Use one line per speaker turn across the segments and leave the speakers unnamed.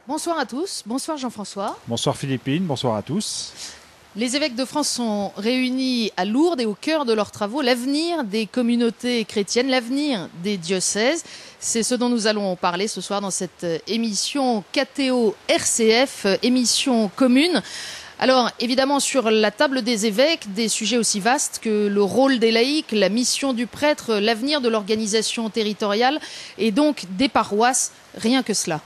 Bonsoir à tous, bonsoir Jean-François.
Bonsoir Philippine, bonsoir à tous.
Les évêques de France sont réunis à Lourdes et au cœur de leurs travaux, l'avenir des communautés chrétiennes, l'avenir des diocèses. C'est ce dont nous allons parler ce soir dans cette émission KTO RCF, émission commune. Alors évidemment sur la table des évêques, des sujets aussi vastes que le rôle des laïcs, la mission du prêtre, l'avenir de l'organisation territoriale et donc des paroisses, rien que cela.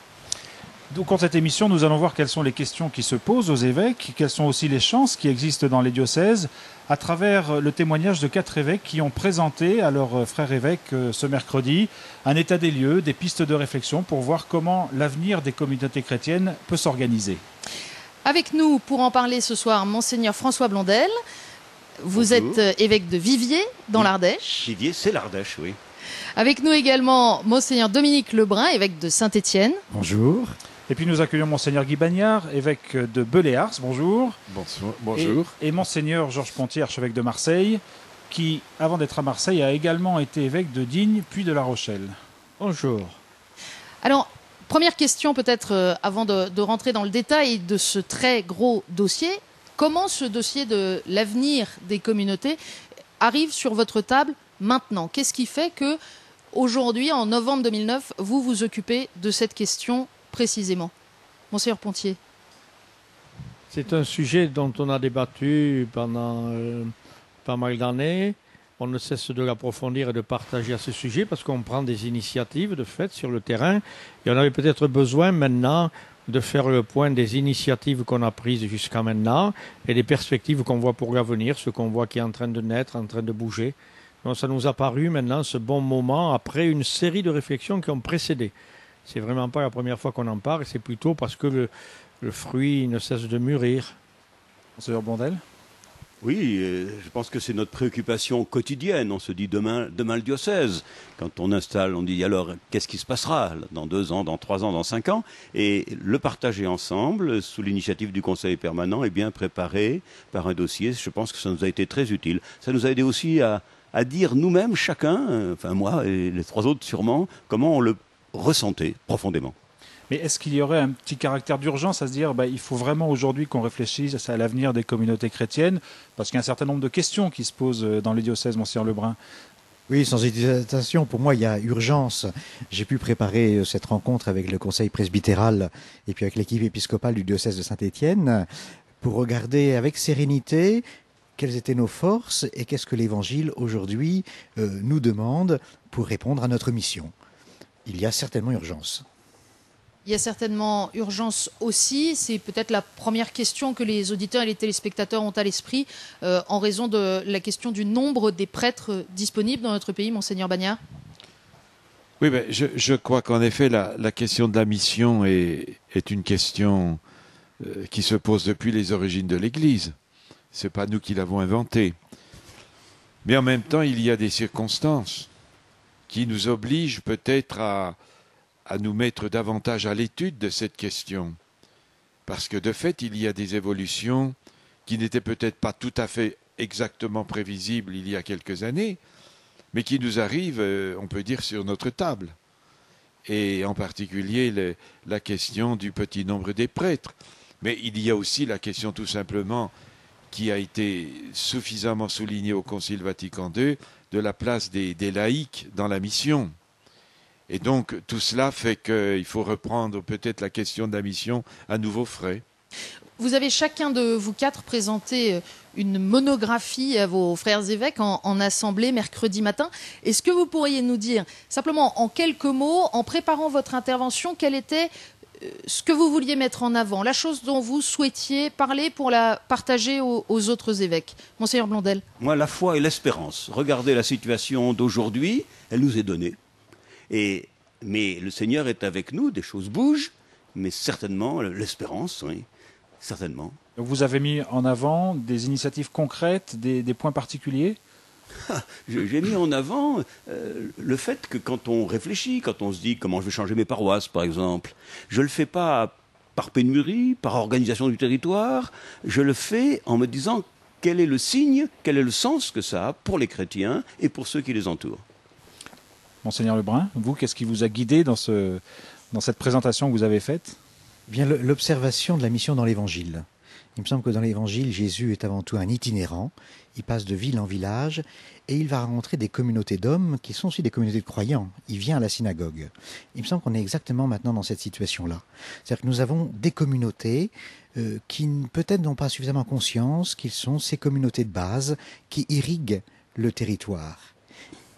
Donc, dans cette émission, nous allons voir quelles sont les questions qui se posent aux évêques, quelles sont aussi les chances qui existent dans les diocèses, à travers le témoignage de 4 évêques qui ont présenté à leurs frères évêques ce mercredi un état des lieux, des pistes de réflexion pour voir comment l'avenir des communautés chrétiennes peut s'organiser.
Avec nous pour en parler ce soir, Monseigneur François Blondel. Vous
Bonjour.
êtes évêque de Viviers, dans l'Ardèche.
Viviers, c'est l'Ardèche, oui.
Avec nous également Monseigneur Dominique Lebrun, évêque de Saint-Étienne.
Bonjour.
Et puis nous accueillons Monseigneur Guy Bagnard, évêque de Beléars, bonjour.
Bonjour.
Et Monseigneur Georges Pontier, archevêque de Marseille, qui, avant d'être à Marseille, a également été évêque de Digne, puis de La Rochelle.
Bonjour.
Alors, première question peut-être avant de rentrer dans le détail de ce très gros dossier. Comment ce dossier de l'avenir des communautés arrive sur votre table maintenant? Qu'est-ce qui fait que aujourd'hui, en novembre 2009, vous vous occupez de cette question précisément? Monseigneur Pontier.
C'est un sujet dont on a débattu pendant pas mal d'années. On ne cesse de l'approfondir et de partager à ce sujet parce qu'on prend des initiatives de fait sur le terrain. Et on avait peut-être besoin maintenant de faire le point des initiatives qu'on a prises jusqu'à maintenant et des perspectives qu'on voit pour l'avenir, ce qu'on voit qui est en train de naître, en train de bouger. Donc ça nous a paru maintenant ce bon moment après une série de réflexions qui ont précédé. C'est vraiment pas la première fois qu'on en parle, c'est plutôt parce que le fruit ne cesse de mûrir.
Monseigneur Blondel.
Oui, je pense que c'est notre préoccupation quotidienne. On se dit demain le diocèse. Quand on installe, on dit alors qu'est-ce qui se passera dans 2 ans, dans 3 ans, dans 5 ans? Et le partager ensemble, sous l'initiative du Conseil permanent, est bien préparé par un dossier. Je pense que ça nous a été très utile. Ça nous a aidé aussi à dire nous-mêmes, chacun, enfin moi et les 3 autres sûrement, comment on le ressentait profondément.
Mais est-ce qu'il y aurait un petit caractère d'urgence à se dire il faut vraiment aujourd'hui qu'on réfléchisse à l'avenir des communautés chrétiennes? Parce qu'il y a un certain nombre de questions qui se posent dans les diocèses, Monseigneur Lebrun.
Oui, sans hésitation, pour moi, il y a urgence. J'ai pu préparer cette rencontre avec le conseil presbytéral et puis avec l'équipe épiscopale du diocèse de Saint-Étienne pour regarder avec sérénité quelles étaient nos forces et qu'est-ce que l'Évangile aujourd'hui nous demande pour répondre à notre mission. Il y a certainement urgence.
Il y a certainement urgence aussi. C'est peut-être la première question que les auditeurs et les téléspectateurs ont à l'esprit en raison de la question du nombre des prêtres disponibles dans notre pays, Monseigneur Bagnard.
Oui, ben, je crois qu'en effet, la question de la mission est une question qui se pose depuis les origines de l'Église. Ce n'est pas nous qui l'avons inventée. Mais en même temps, il y a des circonstances qui nous obligent peut-être à nous mettre davantage à l'étude de cette question. Parce que de fait, il y a des évolutions qui n'étaient peut-être pas tout à fait exactement prévisibles il y a quelques années, mais qui nous arrivent, on peut dire, sur notre table. Et en particulier la question du petit nombre des prêtres. Mais il y a aussi la question tout simplement qui a été suffisamment soulignée au Concile Vatican II de la place des laïcs dans la mission. Et donc, tout cela fait qu'il faut reprendre peut-être la question de la mission à nouveau frais.
Vous avez chacun de vous 4 présenté une monographie à vos frères évêques en assemblée mercredi matin. Est-ce que vous pourriez nous dire, simplement en quelques mots, en préparant votre intervention, quel était ce que vous vouliez mettre en avant, la chose dont vous souhaitiez parler pour la partager aux autres évêques? Monseigneur Blondel.
Moi, la foi et l'espérance. Regardez la situation d'aujourd'hui, elle nous est donnée. Mais le Seigneur est avec nous, des choses bougent, mais certainement l'espérance, oui, certainement.
Donc vous avez mis en avant des initiatives concrètes, des points particuliers?
J'ai mis en avant le fait que quand on réfléchit, quand on se dit comment je vais changer mes paroisses, par exemple, je ne le fais pas par pénurie, par organisation du territoire, je le fais en me disant quel est le signe, quel est le sens que ça a pour les chrétiens et pour ceux qui les entourent.
Monseigneur Lebrun, vous, qu'est-ce qui vous a guidé dans cette présentation que vous avez faite?
Bien, l'observation de la mission dans l'Évangile. Il me semble que dans l'Évangile, Jésus est avant tout un itinérant. Il passe de ville en village et il va rencontrer des communautés d'hommes qui sont aussi des communautés de croyants. Il vient à la synagogue. Il me semble qu'on est exactement maintenant dans cette situation-là. C'est-à-dire que nous avons des communautés qui peut-être n'ont pas suffisamment conscience qu'ils sont ces communautés de base qui irriguent le territoire.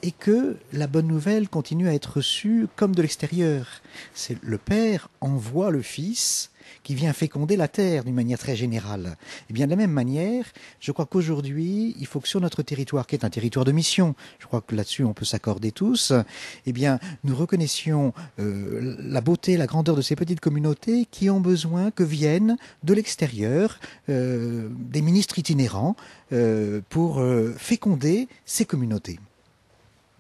Et que la bonne nouvelle continue à être reçue comme de l'extérieur. C'est le Père envoie le Fils qui vient féconder la terre d'une manière très générale. Et bien de la même manière, je crois qu'aujourd'hui, il faut que sur notre territoire, qui est un territoire de mission, je crois que là-dessus on peut s'accorder tous, eh bien nous reconnaissions la beauté, la grandeur de ces petites communautés qui ont besoin que viennent de l'extérieur des ministres itinérants pour féconder ces communautés.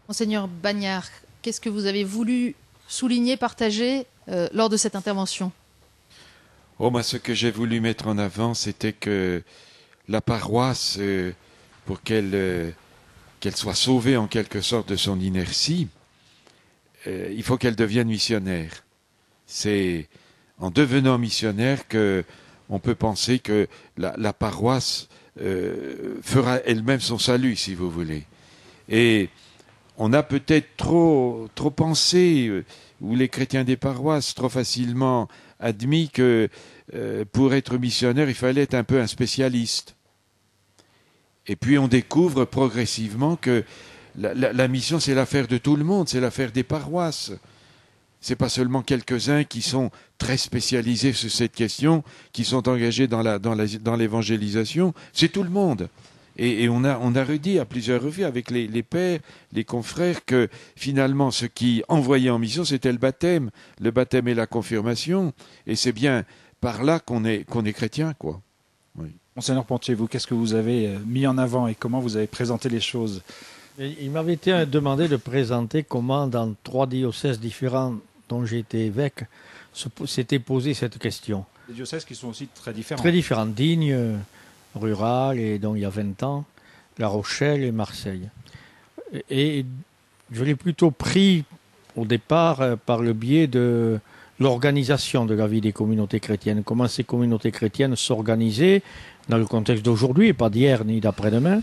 Monseigneur Bagnard, qu'est-ce que vous avez voulu souligner, partager lors de cette intervention ?
Moi, ce que j'ai voulu mettre en avant, c'était que la paroisse, pour qu'elle soit sauvée en quelque sorte de son inertie, il faut qu'elle devienne missionnaire. C'est en devenant missionnaire que on peut penser que la paroisse fera elle-même son salut, si vous voulez. Et on a peut-être trop pensé, ou les chrétiens des paroisses trop facilement admis que pour être missionnaire, il fallait être un peu un spécialiste. Et puis on découvre progressivement que la mission, c'est l'affaire de tout le monde, c'est l'affaire des paroisses. C'est pas seulement quelques-uns qui sont très spécialisés sur cette question, qui sont engagés dans l'évangélisation, c'est tout le monde. Et on a redit à plusieurs revues avec les pères, les confrères, que finalement ce qui envoyait en mission, c'était le baptême et la confirmation. Et c'est bien par là qu'on est chrétien, quoi. Oui.
Monseigneur Pontier, vous, qu'est-ce que vous avez mis en avant et comment vous avez présenté les choses ?
Il m'avait été demandé de présenter comment, dans 3 diocèses différents dont j'ai été évêque, s'était posée cette question.
Des diocèses qui sont aussi très différents.
Très différents. Digne, rural, et donc il y a 20 ans, La Rochelle et Marseille. Et je l'ai plutôt pris au départ par le biais de l'organisation de la vie des communautés chrétiennes. Comment ces communautés chrétiennes s'organisaient dans le contexte d'aujourd'hui, et pas d'hier ni d'après-demain.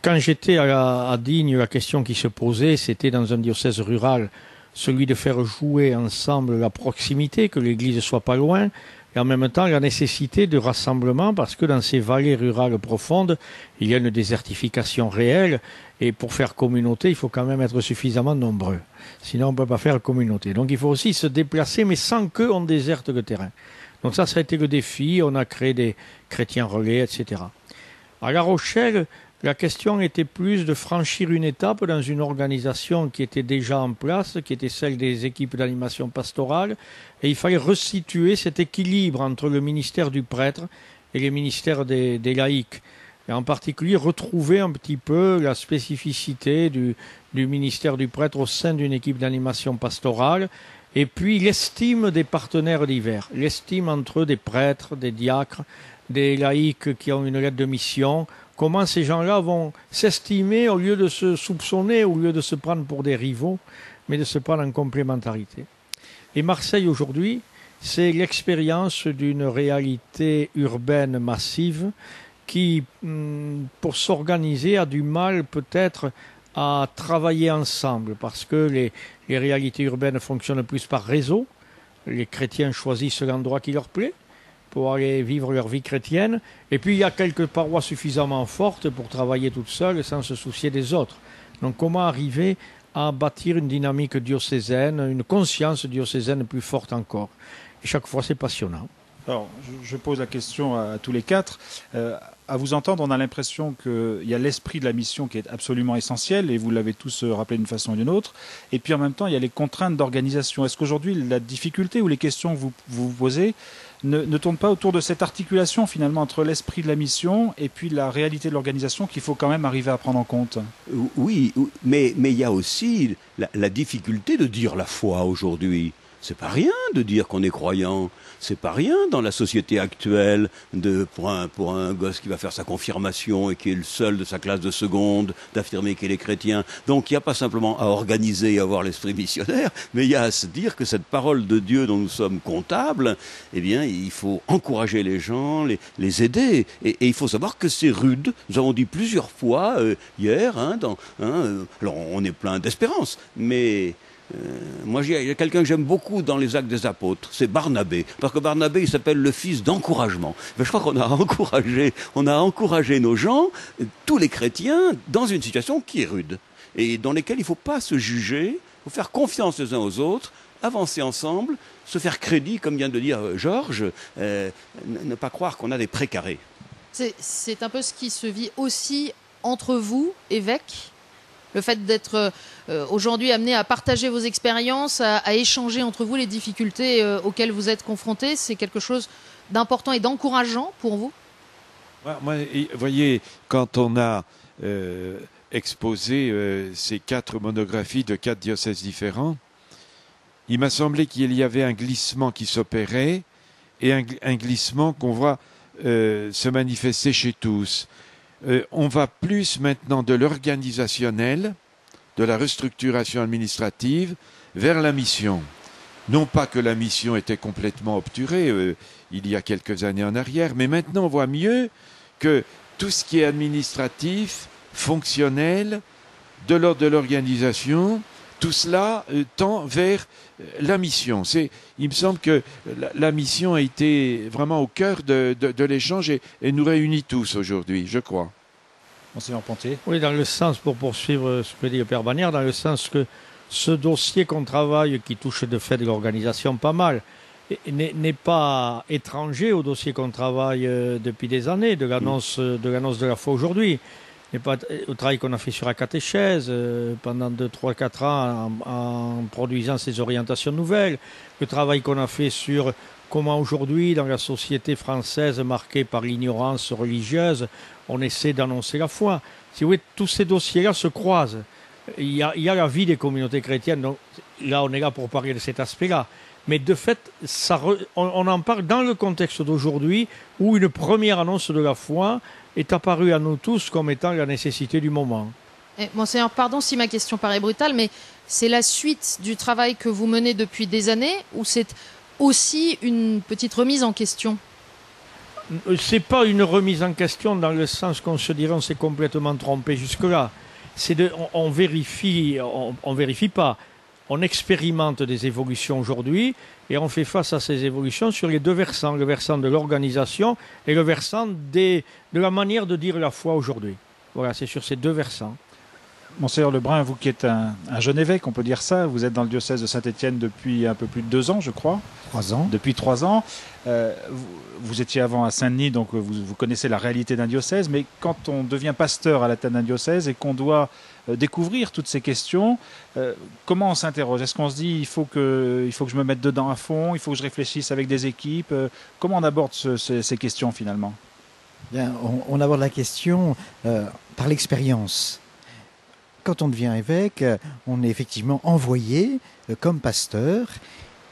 Quand j'étais à Digne, la question qui se posait, c'était dans un diocèse rural, celui de faire jouer ensemble la proximité, que l'église soit pas loin, et en même temps la nécessité de rassemblement, parce que dans ces vallées rurales profondes, il y a une désertification réelle, et pour faire communauté, il faut quand même être suffisamment nombreux. Sinon, on ne peut pas faire communauté. Donc il faut aussi se déplacer, mais sans qu'on déserte le terrain. Donc ça a été le défi, on a créé des chrétiens relais, etc. À La Rochelle, la question était plus de franchir une étape dans une organisation qui était déjà en place, qui était celle des équipes d'animation pastorale, et il fallait resituer cet équilibre entre le ministère du prêtre et les ministères des laïcs. Et en particulier, retrouver un petit peu la spécificité du ministère du prêtre au sein d'une équipe d'animation pastorale, et puis l'estime des partenaires divers, l'estime entre eux des prêtres, des diacres, des laïcs qui ont une lettre de mission. Comment ces gens-là vont s'estimer au lieu de se soupçonner, au lieu de se prendre pour des rivaux, mais de se prendre en complémentarité. Et Marseille aujourd'hui, c'est l'expérience d'une réalité urbaine massive qui, pour s'organiser, a du mal peut-être à travailler ensemble, parce que les réalités urbaines fonctionnent plus par réseau. Les chrétiens choisissent l'endroit qui leur plaît pour aller vivre leur vie chrétienne. Et puis il y a quelques parois suffisamment fortes pour travailler toutes seules sans se soucier des autres. Donc comment arriver à bâtir une dynamique diocésaine, une conscience diocésaine plus forte encore. Et chaque fois c'est passionnant.
Alors, je pose la question à tous les quatre. À vous entendre, on a l'impression qu'il y a l'esprit de la mission qui est absolument essentiel, et vous l'avez tous rappelé d'une façon ou d'une autre. Et puis en même temps, il y a les contraintes d'organisation. Est-ce qu'aujourd'hui, la difficulté ou les questions que vous vous posez ne tournent pas autour de cette articulation finalement entre l'esprit de la mission et puis la réalité de l'organisation qu'il faut quand même arriver à prendre en compte?
Oui, mais il y a aussi la difficulté de dire la foi aujourd'hui. C'est pas rien de dire qu'on est croyant. C'est pas rien dans la société actuelle pour un gosse qui va faire sa confirmation et qui est le seul de sa classe de seconde d'affirmer qu'il est chrétien. Donc il n'y a pas simplement à organiser et avoir l'esprit missionnaire, mais il y a à se dire que cette parole de Dieu dont nous sommes comptables, eh bien il faut encourager les gens, les aider. Et il faut savoir que c'est rude. Nous avons dit plusieurs fois hier, alors on est plein d'espérance, mais moi, il y a quelqu'un que j'aime beaucoup dans les Actes des Apôtres, c'est Barnabé. Parce que Barnabé, il s'appelle le fils d'encouragement. Mais je crois qu'on a encouragé nos gens, tous les chrétiens, dans une situation qui est rude. Et dans laquelle il ne faut pas se juger, il faut faire confiance les uns aux autres, avancer ensemble, se faire crédit, comme vient de dire Georges, ne pas croire qu'on a des précarés.
C'est un peu ce qui se vit aussi entre vous, évêques. Le fait d'être aujourd'hui amené à partager vos expériences, à échanger entre vous les difficultés auxquelles vous êtes confrontés, c'est quelque chose d'important et d'encourageant pour vous?
Moi, vous voyez, quand on a exposé ces 4 monographies de 4 diocèses différents, il m'a semblé qu'il y avait un glissement qui s'opérait et un glissement qu'on voit se manifester chez tous. On va plus maintenant de l'organisationnel, de la restructuration administrative, vers la mission. Non pas que la mission était complètement obturée il y a quelques années en arrière, mais maintenant on voit mieux que tout ce qui est administratif, fonctionnel, de l'ordre de l'organisation, tout cela tend vers la mission. Il me semble que la mission a été vraiment au cœur de l'échange et nous réunit tous aujourd'hui, je crois.
Monseigneur Ponté.
Oui, dans le sens, pour poursuivre ce que dit le Père Bagnères, dans le sens que ce dossier qu'on travaille, qui touche de fait de l'organisation pas mal, n'est pas étranger au dossier qu'on travaille depuis des années, de l'annonce de la foi aujourd'hui. N'est pas au travail qu'on a fait sur la catéchèse pendant 2, 3, 4 ans en produisant ces orientations nouvelles, le travail qu'on a fait sur comment aujourd'hui, dans la société française marquée par l'ignorance religieuse, on essaie d'annoncer la foi. Si vous voulez, tous ces dossiers-là se croisent. Il y a la vie des communautés chrétiennes, donc là on est là pour parler de cet aspect-là. Mais de fait, on en parle dans le contexte d'aujourd'hui où une première annonce de la foi est apparue à nous tous comme étant la nécessité du moment.
Monseigneur, pardon si ma question paraît brutale, mais c'est la suite du travail que vous menez depuis des années ou c'est aussi une petite remise en question?
C'est pas une remise en question dans le sens qu'on se dirait on s'est complètement trompé jusque-là. On vérifie pas. On expérimente des évolutions aujourd'hui et on fait face à ces évolutions sur les 2 versants, le versant de l'organisation et le versant de la manière de dire la foi aujourd'hui. Voilà, c'est sur ces 2 versants.
Monseigneur Lebrun, vous qui êtes un jeune évêque, on peut dire ça, vous êtes dans le diocèse de Saint-Étienne depuis un peu plus de 2 ans, je crois.
3 ans.
Depuis 3 ans. Vous étiez avant à Saint-Denis, donc vous connaissez la réalité d'un diocèse, mais quand on devient pasteur à la tête d'un diocèse et qu'on doit découvrir toutes ces questions, comment on s'interroge? Est-ce qu'on se dit il faut que je me mette dedans à fond, il faut que je réfléchisse avec des équipes? Comment on aborde ces questions finalement?
Bien, on aborde la question par l'expérience. Quand on devient évêque, on est effectivement envoyé comme pasteur.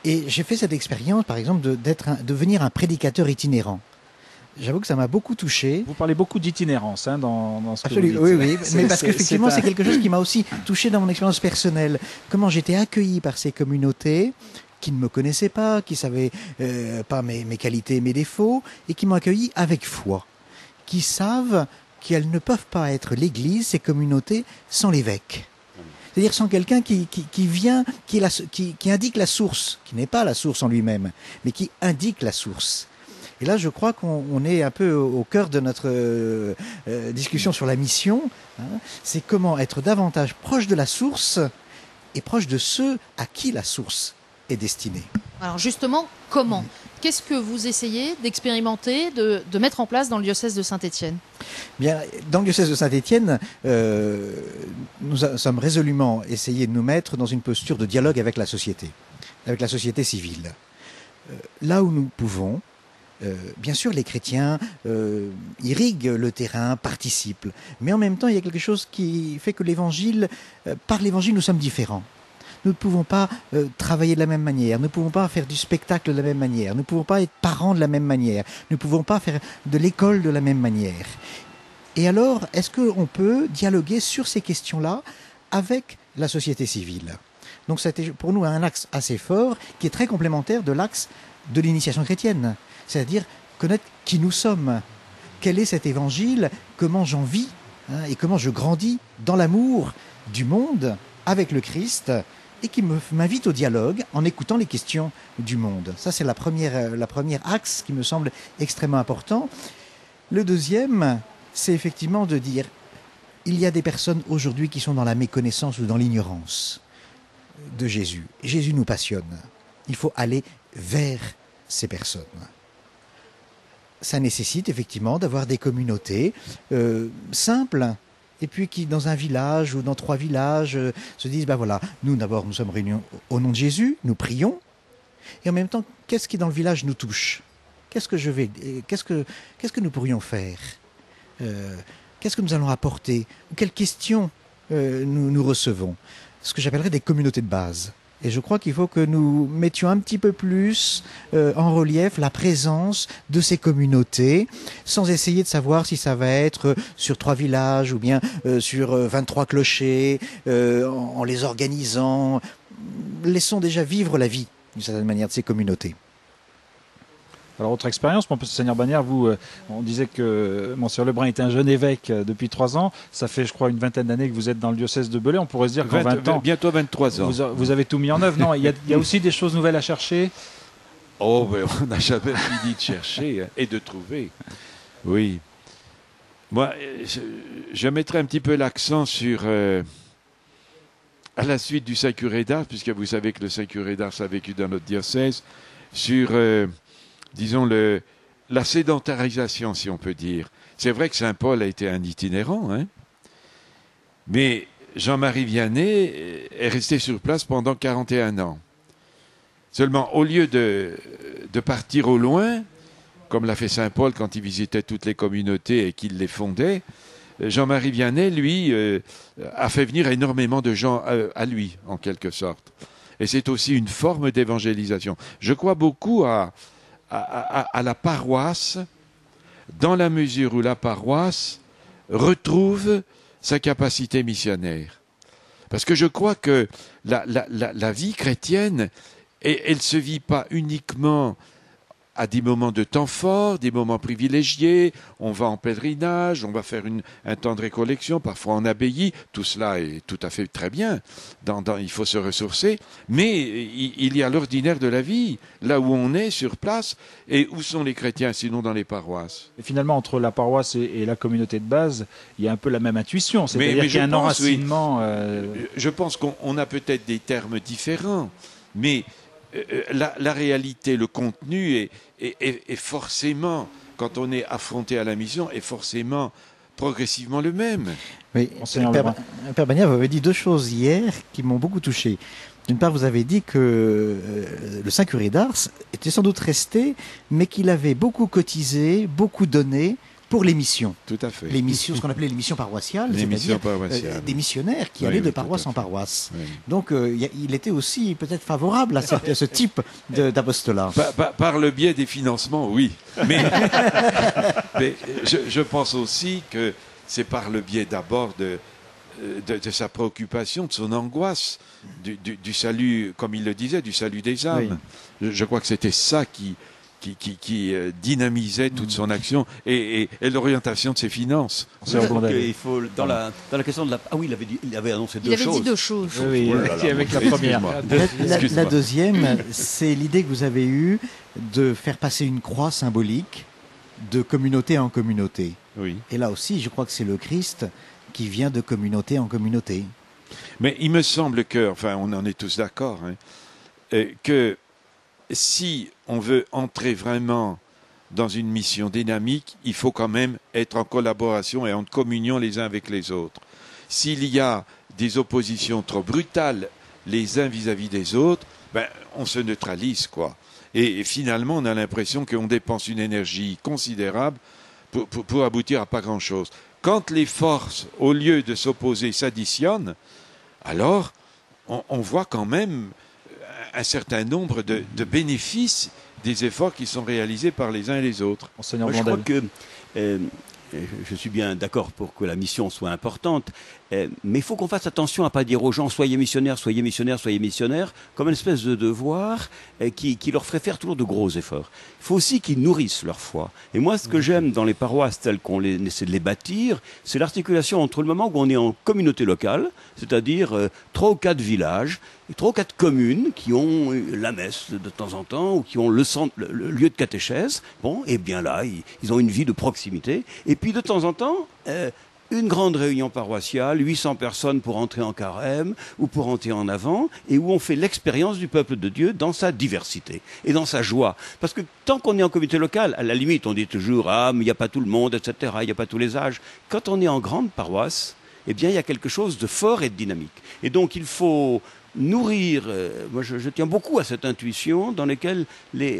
Et j'ai fait cette expérience, par exemple, de devenir un prédicateur itinérant. J'avoue que ça m'a beaucoup touché.
Vous parlez beaucoup d'itinérance dans ce
Absolument,
que vous dites.
oui, mais parce qu'effectivement, c'est quelque chose qui m'a aussi touché dans mon expérience personnelle. Comment j'étais accueilli par ces communautés qui ne me connaissaient pas, qui ne savaient pas mes qualités, mes défauts, et qui m'ont accueilli avec foi, qui savent qu'elles ne peuvent pas être l'Église, ces communautés, sans l'évêque. C'est-à-dire sans quelqu'un qui vient, qui indique la source, qui n'est pas la source en lui-même, mais qui indique la source. Et là, je crois qu'on est un peu au cœur de notre discussion sur la mission. C'est comment être davantage proche de la source et proche de ceux à qui la source est destinée.
Alors justement, comment? Qu'est-ce que vous essayez d'expérimenter, de mettre en place dans le diocèse de Saint-Étienne?
Bien, dans le diocèse de Saint-Étienne, nous sommes résolument essayés de nous mettre dans une posture de dialogue avec la société civile. Là où nous pouvons, bien sûr, les chrétiens irriguent le terrain, participent, mais en même temps, il y a quelque chose qui fait que par l'évangile, nous sommes différents. nous ne pouvons pas travailler de la même manière, nous ne pouvons pas faire du spectacle de la même manière, nous ne pouvons pas être parents de la même manière, nous ne pouvons pas faire de l'école de la même manière. Et alors, est-ce qu'on peut dialoguer sur ces questions-là avec la société civile? Donc c'était pour nous un axe assez fort qui est très complémentaire de l'axe de l'initiation chrétienne, c'est-à-dire connaître qui nous sommes, quel est cet évangile, comment j'en vis et comment je grandis dans l'amour du monde avec le Christ et qui m'invite au dialogue en écoutant les questions du monde. Ça c'est la première axe qui me semble extrêmement important. Le deuxième, c'est effectivement de dire il y a des personnes aujourd'hui qui sont dans la méconnaissance ou dans l'ignorance de Jésus. Jésus nous passionne. Il faut aller vers ces personnes. Ça nécessite effectivement d'avoir des communautés simples et puis qui, dans un village ou dans 3 villages, se disent, voilà, nous d'abord nous sommes réunis au nom de Jésus, nous prions, et en même temps, qu'est-ce qui dans le village nous touche? Qu'est-ce que nous pourrions faire? Qu'est-ce que nous allons apporter? Quelles questions nous recevons? Ce que j'appellerais des communautés de base. Et je crois qu'il faut que nous mettions un petit peu plus en relief la présence de ces communautés, sans essayer de savoir si ça va être sur 3 villages ou bien sur 23 clochers, en les organisant. Laissons déjà vivre la vie, d'une certaine manière, de ces communautés.
Alors, autre expérience, Monseigneur Bagnères, vous, on disait que Monseigneur Lebrun était un jeune évêque depuis 3 ans. Ça fait, je crois, une vingtaine d'années que vous êtes dans le diocèse de Belley. On pourrait se dire qu'en 20 ans...
Bientôt 23 ans.
Vous avez tout mis en œuvre. Non, il y a aussi des choses nouvelles à chercher.
Oh, mais on n'a jamais fini de chercher et de trouver. Oui. Moi, je mettrais un petit peu l'accent sur... à la suite du Saint-Curé d'Ars, puisque vous savez que le Saint-Curé d'Ars a vécu dans notre diocèse, sur... disons, la sédentarisation, si on peut dire. C'est vrai que Saint-Paul a été un itinérant, mais Jean-Marie Vianney est resté sur place pendant 41 ans. Seulement, au lieu de partir au loin, comme l'a fait Saint-Paul quand il visitait toutes les communautés et qu'il les fondait, Jean-Marie Vianney, lui, a fait venir énormément de gens à lui, en quelque sorte. Et c'est aussi une forme d'évangélisation. Je crois beaucoup à la paroisse, dans la mesure où la paroisse retrouve sa capacité missionnaire. Parce que je crois que la vie chrétienne, elle se vit pas uniquement à des moments de temps forts, des moments privilégiés, on va en pèlerinage, on va faire un temps de récollection, parfois en abbaye, tout cela est tout à fait très bien, il faut se ressourcer, mais il y a l'ordinaire de la vie, là où on est sur place, et où sont les chrétiens, sinon dans les paroisses.
Et finalement, entre la paroisse et la communauté de base, il y a un peu la même intuition, c'est-à-dire qu'il y a un enracinement...
Oui. Je pense qu'on a peut-être des termes différents, mais... La réalité, le contenu est forcément, quand on est affronté à la mission, est forcément progressivement le même.
Oui, Père Bagnères, vous avez dit 2 choses hier qui m'ont beaucoup touché. D'une part, vous avez dit que le Saint-Curé d'Ars était sans doute resté, mais qu'il avait beaucoup cotisé, beaucoup donné pour les missions.
Tout à fait.
Les missions, ce qu'on appelait les missions paroissiales, c'est-à-dire des missionnaires qui allaient de paroisse en paroisse. Oui. Donc, il était aussi peut-être favorable à ce type d'apostolat.
Par le biais des financements, oui. Mais je pense aussi que c'est par le biais d'abord de sa préoccupation, de son angoisse, du salut, comme il le disait, du salut des âmes. Oui. Je crois que c'était ça qui dynamisait toute son action et l'orientation de ses finances.
Il faut dans la question de la... Ah oui, il avait annoncé 2 choses.
Il avait dit 2 choses.
Oui, avec la première.
La deuxième, c'est l'idée que vous avez eue de faire passer une croix symbolique de communauté en communauté.
Oui.
Et là aussi, je crois que c'est le Christ qui vient de communauté en communauté.
Mais il me semble que, enfin, on en est tous d'accord, que si on veut entrer vraiment dans une mission dynamique, il faut quand même être en collaboration et en communion les uns avec les autres. S'il y a des oppositions trop brutales les uns vis-à-vis des autres, on se neutralise, quoi. Et finalement, on a l'impression qu'on dépense une énergie considérable pour aboutir à pas grand-chose. Quand les forces, au lieu de s'opposer, s'additionnent, alors on voit quand même un certain nombre de bénéfices des efforts qui sont réalisés par les uns et les autres.
Monseigneur
Moi, je crois
Blondel.
que je suis bien d'accord pour que la mission soit importante, mais il faut qu'on fasse attention à ne pas dire aux gens soyez missionnaires, soyez missionnaires, soyez missionnaires, comme une espèce de devoir qui leur ferait faire toujours de gros efforts. Il faut aussi qu'ils nourrissent leur foi. Et moi, ce que j'aime dans les paroisses telles qu'on essaie de les bâtir, c'est l'articulation entre le moment où on est en communauté locale, c'est-à-dire 3 ou 4 villages, 3 ou 4 communes qui ont la messe de temps en temps ou qui ont le lieu de catéchèse. Bon, et bien là, ils ont une vie de proximité. Et puis de temps en temps, une grande réunion paroissiale, 800 personnes pour entrer en carême ou pour entrer en avant, et où on fait l'expérience du peuple de Dieu dans sa diversité et dans sa joie. Parce que tant qu'on est en communauté locale, à la limite, on dit toujours « Ah, mais il n'y a pas tout le monde, etc., il n'y a pas tous les âges ». Quand on est en grande paroisse, eh bien, il y a quelque chose de fort et de dynamique. Et donc, il faut nourrir, moi je tiens beaucoup à cette intuition dans laquelle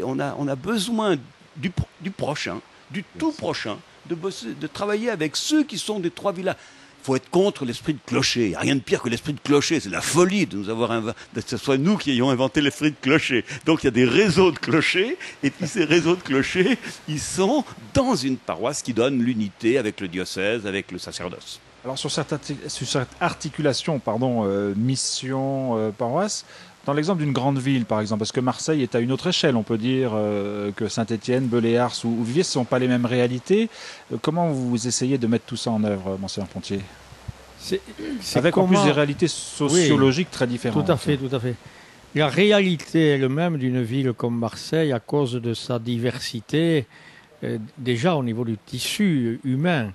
on a besoin du prochain, du tout prochain, de travailler avec ceux qui sont des 3 villages. Il faut être contre l'esprit de clocher. Il n'y a rien de pire que l'esprit de clocher. C'est la folie de nous avoir que ce soit nous qui ayons inventé l'esprit de clocher. Donc il y a des réseaux de clochers, et puis ces réseaux de clochers, ils sont dans une paroisse qui donne l'unité avec le diocèse, avec le sacerdoce.
Alors sur cette articulation, mission, paroisse, dans l'exemple d'une grande ville, par exemple, parce que Marseille est à une autre échelle, on peut dire que Saint-Étienne, Beléars ou Viviers, ce ne sont pas les mêmes réalités. Comment vous essayez de mettre tout ça en œuvre, Monseigneur Pontier ? Avec en plus des réalités sociologiques très différentes.
Tout à fait, tout à fait. La réalité elle-même d'une ville comme Marseille, à cause de sa diversité, déjà au niveau du tissu humain,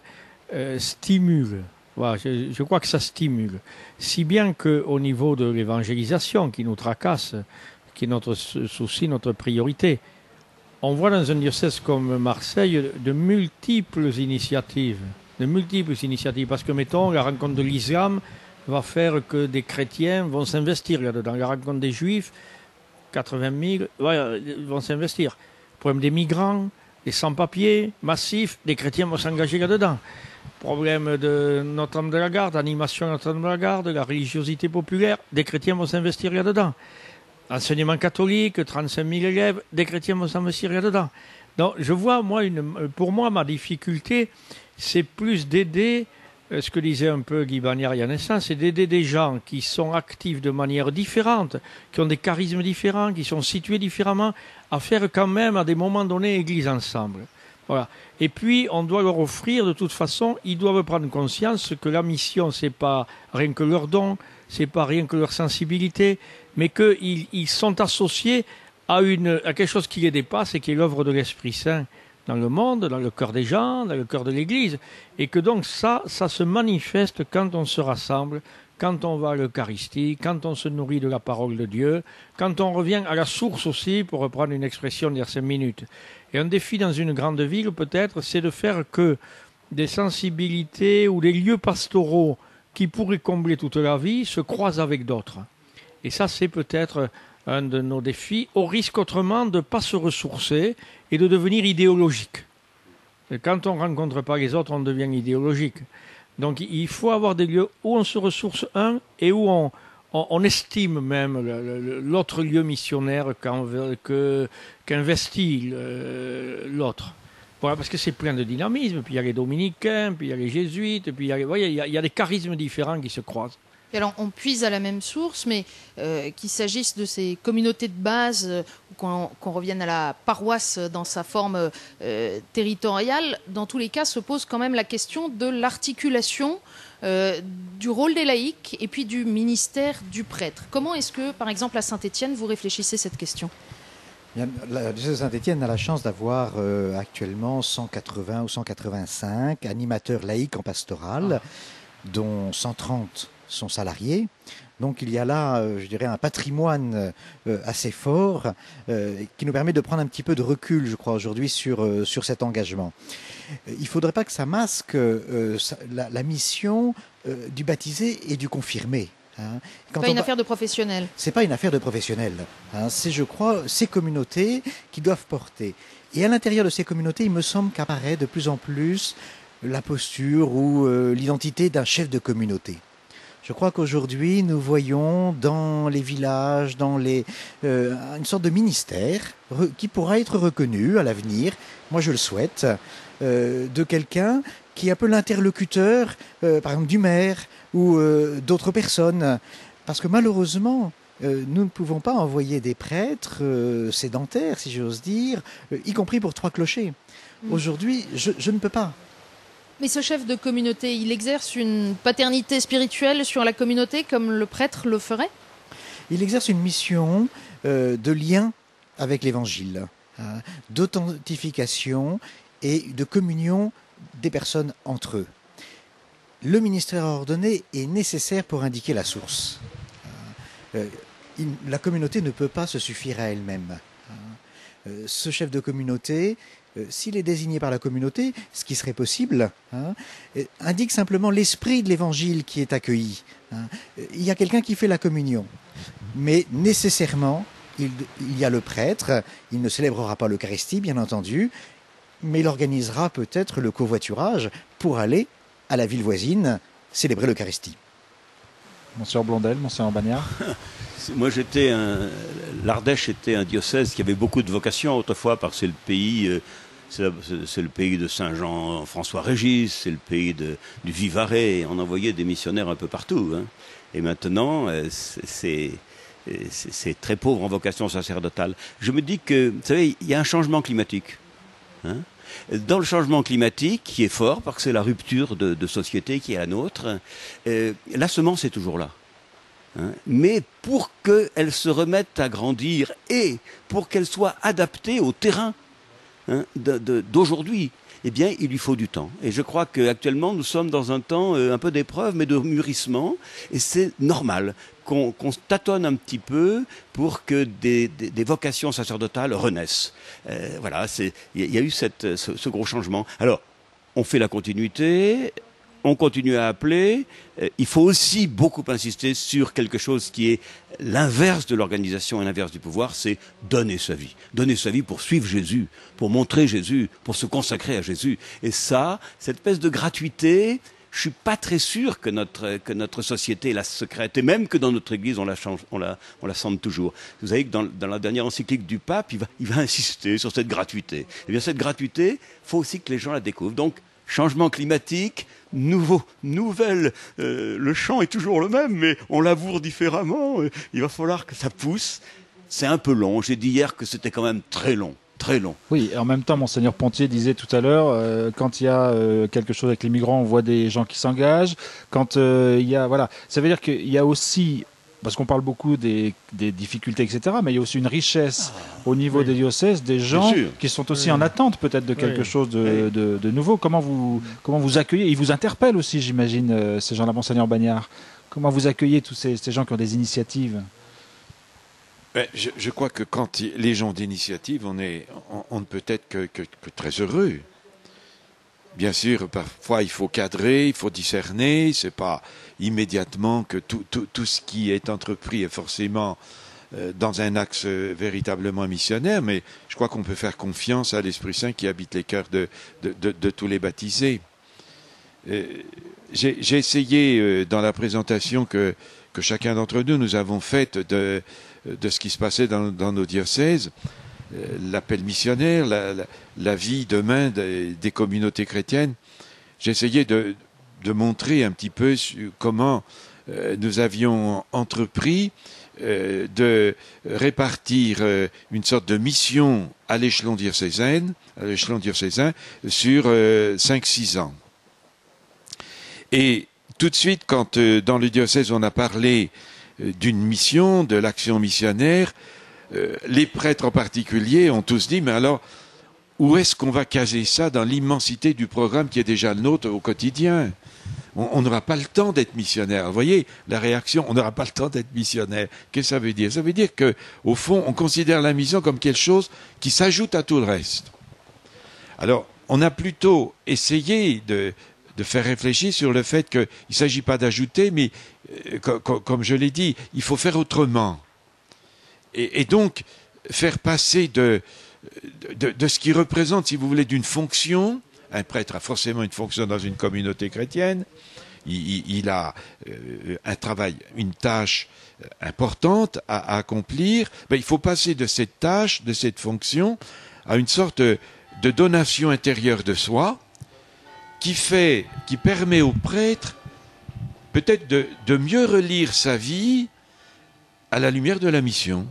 stimule. Voilà, je crois que ça stimule. Si bien qu'au niveau de l'évangélisation qui nous tracasse, qui est notre souci, notre priorité, on voit dans un diocèse comme Marseille de multiples initiatives. Parce que, mettons, la rencontre de l'islam va faire que des chrétiens vont s'investir là-dedans. La rencontre des juifs, 80 000 vont s'investir. Le problème des migrants, des sans-papiers massifs, des chrétiens vont s'engager là-dedans. Problème de Notre-Dame de la Garde, animation Notre-Dame de la Garde, la religiosité populaire, des chrétiens vont s'investir là-dedans. Enseignement catholique, 35 000 élèves, des chrétiens vont s'investir là-dedans. Donc je vois, pour moi, ma difficulté, c'est plus d'aider, ce que disait un peu Guy Bagnard il y a un instant, c'est d'aider des gens qui sont actifs de manière différente, qui ont des charismes différents, qui sont situés différemment, à faire quand même, à des moments donnés, église ensemble. Voilà. Et puis, on doit leur offrir, de toute façon, ils doivent prendre conscience que la mission, c'est pas rien que leur don, c'est pas rien que leur sensibilité, mais qu'ils sont associés à quelque chose qui les dépasse et qui est l'œuvre de l'Esprit Saint dans le monde, dans le cœur des gens, dans le cœur de l'Église. Et que donc ça se manifeste quand on se rassemble, quand on va à l'Eucharistie, quand on se nourrit de la parole de Dieu, quand on revient à la source aussi, pour reprendre une expression d'il y a 5 minutes. Et un défi dans une grande ville, peut-être, c'est de faire que des sensibilités ou des lieux pastoraux qui pourraient combler toute la vie se croisent avec d'autres. Et ça, c'est peut-être un de nos défis, au risque autrement de ne pas se ressourcer et de devenir idéologique. Et quand on ne rencontre pas les autres, on devient idéologique. Donc il faut avoir des lieux où on se ressource et où on estime même l'autre lieu missionnaire qu'investit l'autre. Voilà, parce que c'est plein de dynamisme. Puis il y a les dominicains, puis il y a les jésuites, puis il y a des charismes différents qui se croisent.
Et alors, on puise à la même source, mais qu'il s'agisse de ces communautés de base ou qu'on revienne à la paroisse dans sa forme territoriale, dans tous les cas se pose quand même la question de l'articulation du rôle des laïcs et puis du ministère du prêtre. Comment est-ce que, par exemple, à Saint-Étienne, vous réfléchissez cette question ?
La diocèse de Saint-Étienne a la chance d'avoir actuellement 180 ou 185 animateurs laïcs en pastoral, dont 130 sont salariés. Donc il y a là, je dirais, un patrimoine assez fort qui nous permet de prendre un petit peu de recul, je crois, aujourd'hui sur cet engagement. Il ne faudrait pas que ça masque la mission du baptisé et du confirmé.
C'est pas une affaire de professionnels.
C'est pas une affaire de professionnels. C'est, je crois, ces communautés qui doivent porter. Et à l'intérieur de ces communautés, il me semble qu'apparaît de plus en plus la posture ou l'identité d'un chef de communauté. Je crois qu'aujourd'hui, nous voyons dans les villages, une sorte de ministère qui pourra être reconnu à l'avenir, moi je le souhaite, de quelqu'un qui est un peu l'interlocuteur, par exemple, du maire ou d'autres personnes. Parce que malheureusement, nous ne pouvons pas envoyer des prêtres sédentaires, si j'ose dire, y compris pour 3 clochers. Aujourd'hui, je ne peux pas.
Mais ce chef de communauté, il exerce une paternité spirituelle sur la communauté comme le prêtre le ferait?
Il exerce une mission de lien avec l'Évangile, d'authentification et de communion des personnes entre eux. Le ministère ordonné est nécessaire pour indiquer la source. La communauté ne peut pas se suffire à elle-même. Ce chef de communauté, s'il est désigné par la communauté, ce qui serait possible, indique simplement l'esprit de l'évangile qui est accueilli. Il y a quelqu'un qui fait la communion, mais nécessairement, il y a le prêtre, il ne célébrera pas l'Eucharistie, bien entendu, mais il organisera peut-être le covoiturage pour aller à la ville voisine célébrer l'Eucharistie.
Monsieur Blondel, Monsieur Bagnard.
Moi, l'Ardèche était un diocèse qui avait beaucoup de vocations autrefois, parce que c'est le pays, c'est le pays de Saint Jean-François-Régis, c'est le pays du Vivarais. On envoyait des missionnaires un peu partout. Hein. Et maintenant, c'est très pauvre en vocation sacerdotale. Je me dis que, vous savez, il y a un changement climatique. Hein. Dans le changement climatique, qui est fort, parce que c'est la rupture de société qui est la nôtre, la semence est toujours là. Hein. Mais pour qu'elle se remette à grandir et pour qu'elle soit adaptée au terrain d'aujourd'hui, eh bien, il lui faut du temps. Et je crois qu'actuellement, nous sommes dans un temps un peu d'épreuve, mais de mûrissement, et c'est normal qu'on tâtonne un petit pour que des vocations sacerdotales renaissent. Voilà, il y a eu ce gros changement. Alors, on fait la continuité, on continue à appeler. Il faut aussi beaucoup insister sur quelque chose qui est l'inverse de l'organisation et l'inverse du pouvoir, c'est donner sa vie. Donner sa vie pour suivre Jésus, pour montrer Jésus, pour se consacrer à Jésus. Et ça, cette espèce de gratuité, je suis pas très sûr que notre société la secrète, et même que dans notre Église on la sente toujours. Vous savez que dans la dernière encyclique du pape, il va insister sur cette gratuité. Et bien cette gratuité, faut aussi que les gens la découvrent. Donc changement climatique, nouvelle. Le chant est toujours le même, mais on laboure différemment. Il va falloir que ça pousse. C'est un peu long. J'ai dit hier que c'était quand même très long. Très long.
Oui, et en même temps, Monseigneur Pontier disait tout à l'heure, quand il y a quelque chose avec les migrants, on voit des gens qui s'engagent. Quand il y a, voilà, ça veut dire qu'il y a aussi, parce qu'on parle beaucoup des difficultés, etc., mais il y a aussi une richesse au niveau des diocèses, des gens qui sont aussi en attente peut-être de quelque chose de nouveau. Comment vous accueillez? Ils vous interpellent aussi, j'imagine, ces gens-là, Monseigneur Bagnard. Comment vous accueillez tous ces gens qui ont des initiatives?
Je crois que quand les gens d'initiative, on ne peut être que très heureux. Bien sûr, parfois il faut cadrer, il faut discerner. C'est pas immédiatement que tout ce qui est entrepris est forcément dans un axe véritablement missionnaire, mais je crois qu'on peut faire confiance à l'Esprit Saint qui habite les cœurs de tous les baptisés. J'ai essayé dans la présentation que chacun d'entre nous avons faite de ce qui se passait dans nos diocèses, l'appel missionnaire, la vie demain des communautés chrétiennes. J'ai essayé de montrer un petit peu comment nous avions entrepris de répartir une sorte de mission à l'échelon diocésain sur 5-6 ans. Et tout de suite, quand dans le diocèse on a parlé d'une mission, de l'action missionnaire, les prêtres en particulier ont tous dit, mais alors, où est-ce qu'on va caser ça dans l'immensité du programme qui est déjà le nôtre au quotidien? On n'aura pas le temps d'être missionnaire. Vous voyez, la réaction, on n'aura pas le temps d'être missionnaire. Qu'est-ce que ça veut dire? Ça veut dire qu'au fond, on considère la mission comme quelque chose qui s'ajoute à tout le reste. Alors, on a plutôt essayé de faire réfléchir sur le fait qu'il ne s'agit pas d'ajouter, mais comme je l'ai dit, il faut faire autrement. Et donc, faire passer de ce qui représente, si vous voulez, d'une fonction, un prêtre a forcément une fonction dans une communauté chrétienne, il a un travail, une tâche importante à accomplir, ben, il faut passer de cette tâche, de cette fonction, à une sorte de donation intérieure de soi, qui permet au prêtre peut-être de mieux relire sa vie à la lumière de la mission.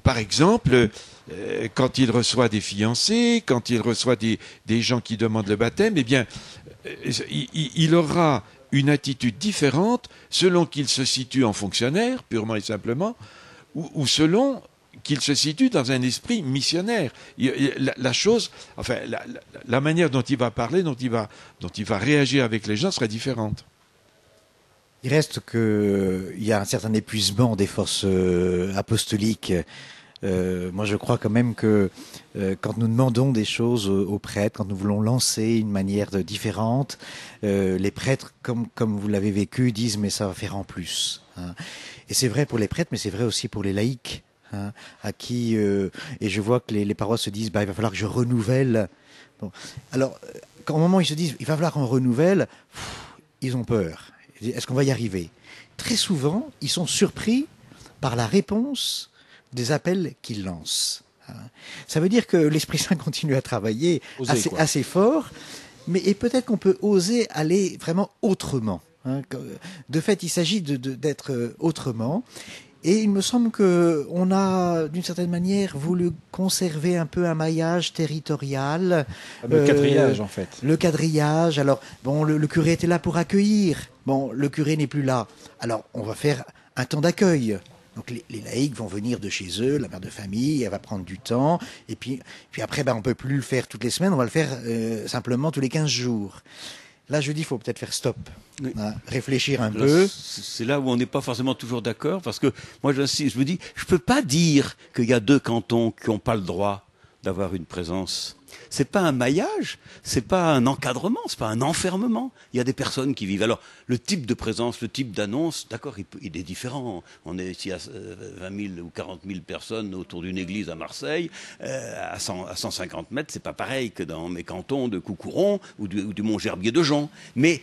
Par exemple, quand il reçoit des fiancés, quand il reçoit des gens qui demandent le baptême, eh bien, il aura une attitude différente selon qu'il se situe en fonctionnaire, purement et simplement, ou selon qu'il se situe dans un esprit missionnaire. La chose, enfin, la manière dont il va parler, dont il va réagir avec les gens sera différente.
Il reste qu'il y a un certain épuisement des forces apostoliques. Moi, je crois quand même que quand nous demandons des choses aux prêtres, quand nous voulons lancer une manière différente, les prêtres, comme vous l'avez vécu, disent « mais ça va faire en plus ». Hein. Et c'est vrai pour les prêtres, mais c'est vrai aussi pour les laïcs, hein, à qui... et je vois que les paroisses se disent « il va falloir que je renouvelle ». Bon. Alors, quand au moment où ils se disent « il va falloir qu'on renouvelle », ils ont peur. Est-ce qu'on va y arriver? Très souvent, ils sont surpris par la réponse des appels qu'ils lancent. Ça veut dire que l'Esprit Saint continue à travailler assez fort, et peut-être qu'on peut oser aller vraiment autrement. De fait, il s'agit d'être autrement. Et il me semble qu'on a, d'une certaine manière, voulu conserver un peu un maillage territorial.
Le quadrillage, en fait.
Le quadrillage. Alors, bon, le curé était là pour accueillir. Bon, le curé n'est plus là. Alors, on va faire un temps d'accueil. Donc, les laïcs vont venir de chez eux, la mère de famille, elle va prendre du temps. Et puis après, on ne peut plus le faire toutes les semaines, on va le faire simplement tous les 15 jours. Là, je dis, il faut peut-être faire stop, oui. Réfléchir un peu.
C'est là où on n'est pas forcément toujours d'accord, parce que moi, je me dis, je ne peux pas dire qu'il y a 2 cantons qui n'ont pas le droit d'avoir une présence. C'est pas un maillage, c'est pas un encadrement, c'est pas un enfermement. Il y a des personnes qui vivent. Alors, le type de présence, le type d'annonce, d'accord, il est différent. On est ici à 20 000 ou 40 000 personnes autour d'une église à Marseille, à 150 mètres, c'est pas pareil que dans mes cantons de Coucouron ou du Mont-Gerbier de Jonc. Mais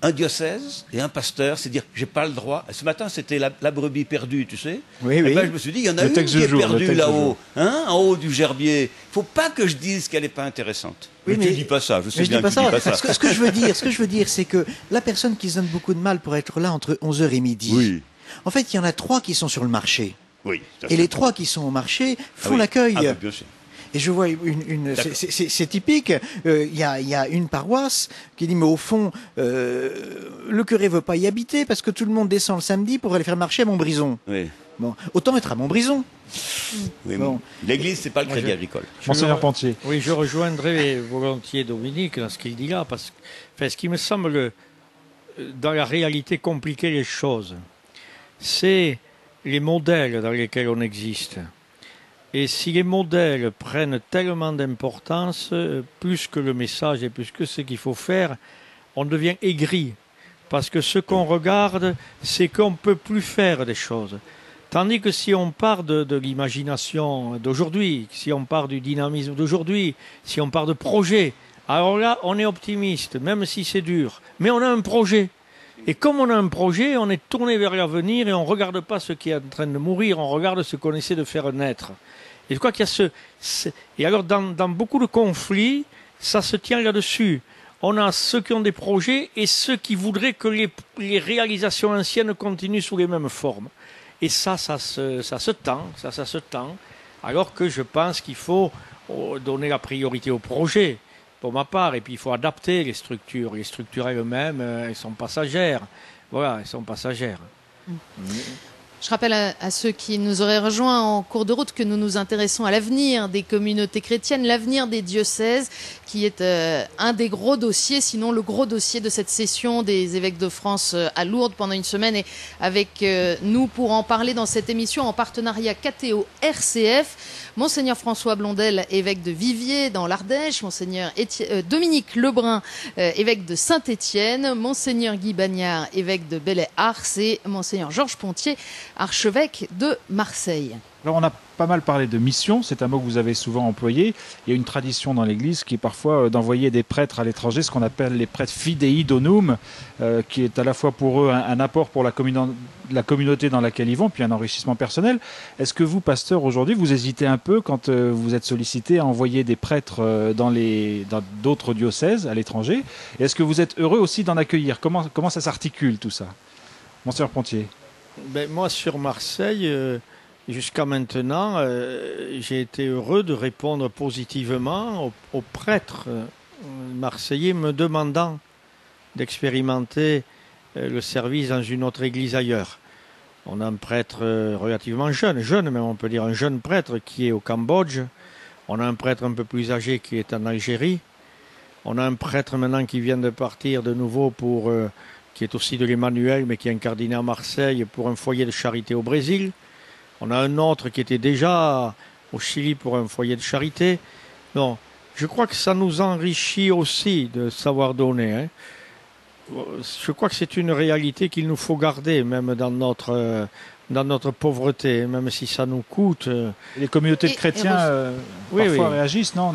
un diocèse et un pasteur, c'est dire, j'ai pas le droit. Ce matin, c'était la brebis perdue, tu sais.
Oui, oui.
Ben, je me suis dit, il y en a une qui est perdue là-haut, hein, en haut du Gerbier. Faut pas que je dise qu'elle n'est pas intéressante.
Oui,
mais tu dis pas ça, je sais bien que tu dis pas ça.
Ce que je veux dire, c'est que la personne qui se donne beaucoup de mal pour être là entre 11h et midi, oui. En fait, il y en a 3 qui sont sur le marché.
Oui.
Et les 3 qui sont au marché font l'accueil.
Ah, bien sûr.
Et je vois c'est typique. Il y a une paroisse qui dit mais au fond le curé veut pas y habiter parce que tout le monde descend le samedi pour aller faire marché à Montbrison.
Oui.
Bon, autant être à Montbrison.
Oui, bon. L'église, c'est pas le Crédit Agricole.
Monseigneur Pontier.
Oui, je rejoindrai volontiers Dominique dans ce qu'il dit là, parce que ce qui me semble dans la réalité compliquer les choses, c'est les modèles dans lesquels on existe. Et si les modèles prennent tellement d'importance, plus que le message et plus que ce qu'il faut faire, on devient aigri. Parce que ce qu'on regarde, c'est qu'on ne peut plus faire des choses. Tandis que si on part de l'imagination d'aujourd'hui, si on part du dynamisme d'aujourd'hui, si on part de projets, alors là, on est optimiste, même si c'est dur. Mais on a un projet. Et comme on a un projet, on est tourné vers l'avenir et on ne regarde pas ce qui est en train de mourir, on regarde ce qu'on essaie de faire naître. Et je crois qu'il y a Et alors, dans beaucoup de conflits, ça se tient là-dessus. On a ceux qui ont des projets et ceux qui voudraient que les réalisations anciennes continuent sous les mêmes formes. Et ça se tend. Alors que je pense qu'il faut donner la priorité au projet, pour ma part. Et puis, il faut adapter les structures. Les structures elles-mêmes, elles sont passagères. Voilà, elles sont passagères.
Je rappelle à ceux qui nous auraient rejoints en cours de route que nous nous intéressons à l'avenir des communautés chrétiennes, l'avenir des diocèses, qui est un des gros dossiers, sinon le gros dossier de cette session des évêques de France à Lourdes pendant une semaine. Et avec nous pour en parler dans cette émission en partenariat KTO RCF, Monseigneur François Blondel, évêque de Viviers dans l'Ardèche, Monseigneur Dominique Lebrun, évêque de Saint-Étienne, Monseigneur Guy Bagnard, évêque de Belley-Ars et Monseigneur Georges Pontier, archevêque de Marseille.
Alors on a pas mal parlé de mission, c'est un mot que vous avez souvent employé. Il y a une tradition dans l'Église qui est parfois d'envoyer des prêtres à l'étranger, ce qu'on appelle les prêtres fidei donum, qui est à la fois pour eux un apport pour la communauté dans laquelle ils vont, puis un enrichissement personnel. Est-ce que vous, pasteur, aujourd'hui, vous hésitez un peu quand vous êtes sollicité à envoyer des prêtres dans d'autres diocèses à l'étranger? Et est-ce que vous êtes heureux aussi d'en accueillir? Comment ça s'articule tout ça? Monseigneur Pontier.
Moi, sur Marseille, jusqu'à maintenant, j'ai été heureux de répondre positivement aux prêtres marseillais me demandant d'expérimenter le service dans une autre église ailleurs. On a un prêtre relativement jeune même on peut dire un jeune prêtre qui est au Cambodge. On a un prêtre un peu plus âgé qui est en Algérie. On a un prêtre maintenant qui vient de partir de nouveau qui est aussi de l'Emmanuel, mais qui est incardiné à Marseille pour un foyer de charité au Brésil. On a un autre qui était déjà au Chili pour un foyer de charité. Non, je crois que ça nous enrichit aussi de savoir donner. Hein. Je crois que c'est une réalité qu'il nous faut garder, même dans notre pauvreté, même si ça nous coûte.
Les communautés de chrétiens parfois réagissent, non?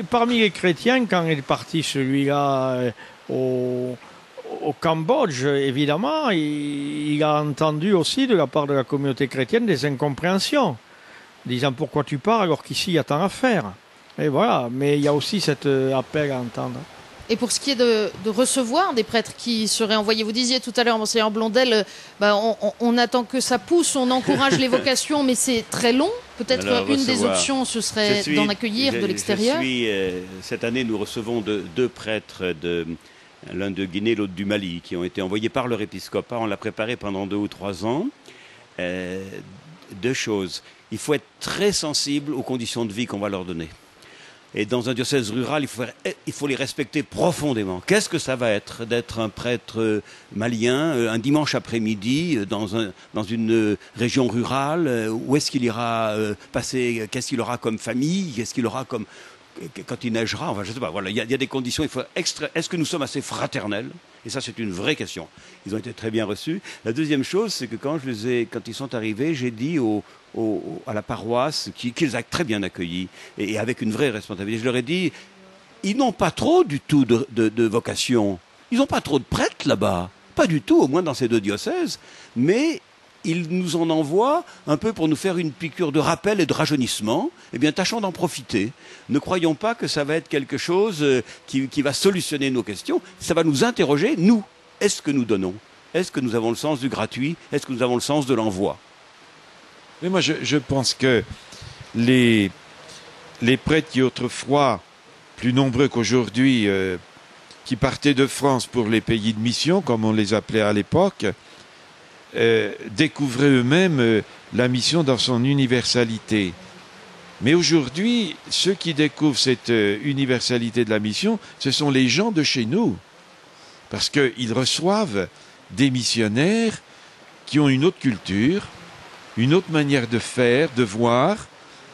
Parmi les chrétiens, quand est parti celui-là au Cambodge, évidemment, il a entendu aussi de la part de la communauté chrétienne des incompréhensions, disant pourquoi tu pars alors qu'ici il y a tant à faire. Et voilà, mais il y a aussi cet appel à entendre.
Et pour ce qui est de recevoir des prêtres qui seraient envoyés, vous disiez tout à l'heure, Monseigneur Blondel, on attend que ça pousse, on encourage les vocations, mais c'est très long. Peut-être une des options, ce serait d'en accueillir de l'extérieur.
Cette année, nous recevons deux prêtres l'un de Guinée, l'autre du Mali, qui ont été envoyés par leur épiscopat. On l'a préparé pendant 2 ou 3 ans. 2 choses. Il faut être très sensible aux conditions de vie qu'on va leur donner. Et dans un diocèse rural, il faut les respecter profondément. Qu'est-ce que ça va être d'être un prêtre malien un dimanche après-midi dans une région rurale? Où est-ce qu'il ira passer? Qu'est-ce qu'il aura comme famille? Qu'est-ce qu'il aura comme... Quand il neigera, enfin je ne sais pas, voilà, il y a des conditions, est-ce que nous sommes assez fraternels? Et ça c'est une vraie question. Ils ont été très bien reçus. La deuxième chose, c'est que quand ils sont arrivés, j'ai dit à la paroisse qu'ils ont très bien accueillis et avec une vraie responsabilité. Je leur ai dit, ils n'ont pas trop du tout de vocation. Ils n'ont pas trop de prêtres là-bas. Pas du tout, au moins dans ces 2 diocèses. Mais ils nous en envoient un peu pour nous faire une piqûre de rappel et de rajeunissement. Eh bien, tâchons d'en profiter. Ne croyons pas que ça va être quelque chose qui va solutionner nos questions. Ça va nous interroger, nous. Est-ce que nous donnons? Est-ce que nous avons le sens du gratuit? Est-ce que nous avons le sens de l'envoi?
Mais moi, je pense que les prêtres qui autrefois, plus nombreux qu'aujourd'hui, qui partaient de France pour les pays de mission, comme on les appelait à l'époque, découvraient eux-mêmes la mission dans son universalité. Mais aujourd'hui, ceux qui découvrent cette universalité de la mission, ce sont les gens de chez nous. Parce qu'ils reçoivent des missionnaires qui ont une autre culture, une autre manière de faire, de voir.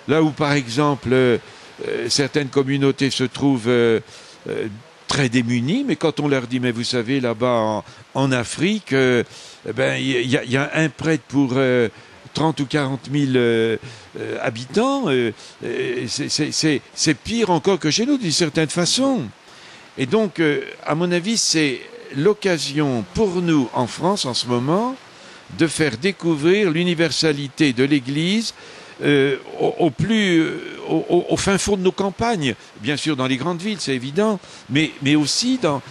Là où, par exemple, certaines communautés se trouvent très démunies, mais quand on leur dit, mais vous savez, là-bas en Afrique, il y a un prêtre pour 30 ou 40 000 habitants. C'est pire encore que chez nous, d'une certaine façon. Et donc, à mon avis, c'est l'occasion pour nous, en France, en ce moment, de faire découvrir l'universalité de l'Église au fin fond de nos campagnes, bien sûr dans les grandes villes, c'est évident, mais aussi dans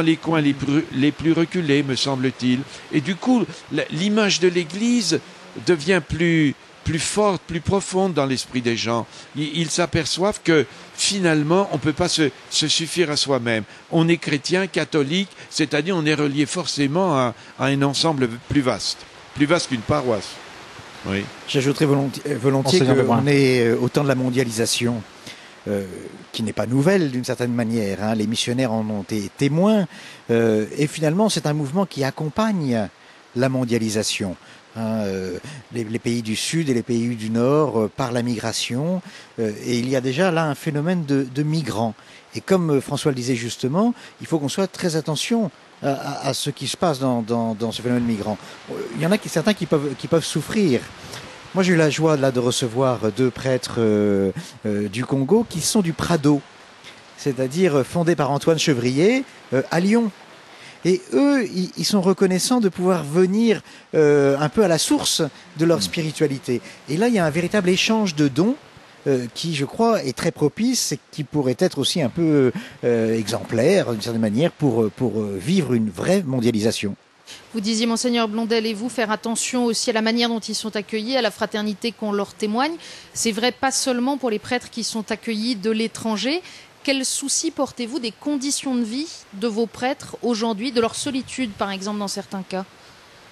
les coins les plus reculés, me semble-t-il. Et du coup, l'image de l'Église devient plus forte, plus profonde dans l'esprit des gens. Ils s'aperçoivent que finalement, on ne peut pas se suffire à soi-même. On est chrétien, catholique, c'est-à-dire on est relié forcément à un ensemble plus vaste qu'une paroisse. Oui.
J'ajouterais volontiers qu'on est au temps de la mondialisation, qui n'est pas nouvelle d'une certaine manière. Hein. Les missionnaires en ont été témoins. Et finalement, c'est un mouvement qui accompagne la mondialisation. Hein, les pays du Sud et les pays du Nord par la migration. Et il y a déjà là un phénomène de migrants. Et comme François le disait justement, il faut qu'on soit très attention à ce qui se passe dans ce phénomène migrant. Il y en a certains qui peuvent souffrir. Moi, j'ai eu la joie là de recevoir 2 prêtres du Congo qui sont du Prado, c'est-à-dire fondés par Antoine Chevrier à Lyon. Et eux, ils sont reconnaissants de pouvoir venir un peu à la source de leur spiritualité. Et là, il y a un véritable échange de dons qui, je crois, est très propice et qui pourrait être aussi un peu exemplaire, d'une certaine manière, pour vivre une vraie mondialisation.
Vous disiez, Monseigneur Blondel, et vous, faire attention aussi à la manière dont ils sont accueillis, à la fraternité qu'on leur témoigne. C'est vrai pas seulement pour les prêtres qui sont accueillis de l'étranger. Quel souci portez-vous des conditions de vie de vos prêtres aujourd'hui, de leur solitude par exemple dans certains cas?